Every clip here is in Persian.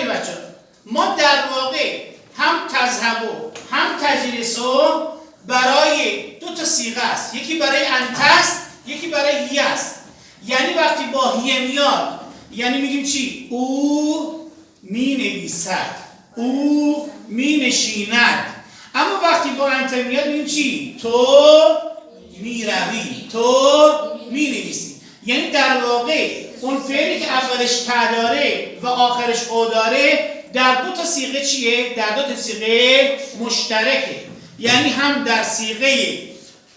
ببینید بچه‌ها ما در واقع هم تذهب و هم تجلس برای دو تا صیغه است، یکی برای انت است، یکی برای هی است. یعنی وقتی با هی میاد یعنی میگیم چی؟ او می نویسد، او می نشیند. اما وقتی با انت میاد میگیم چی؟ تو می روی، تو می نویسی. یعنی در واقع اون فعلی که اولش ت داره و آخرش او داره در دو تا صیغه چیه؟ در دو تا صیغه مشترکه. یعنی هم در صیغه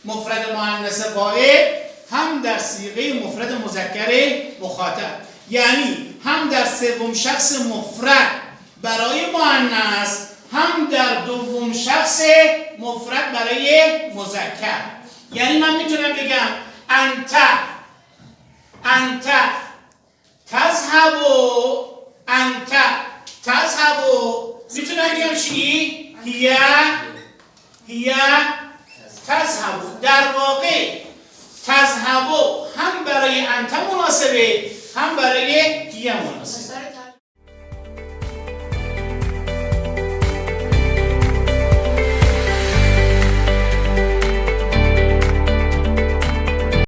مفرد مؤنث غائب، هم در صیغه مفرد مذکر مخاطب. یعنی هم در سوم شخص مفرد برای مؤنث، هم در دوم شخص مفرد برای مذکر. یعنی من میتونم بگم انت تذهب، انت تذهب. میتونم بگم چی؟ هی تذهب. در واقع تذهب هم برای انت مناسبه، هم برای هی مناسبه.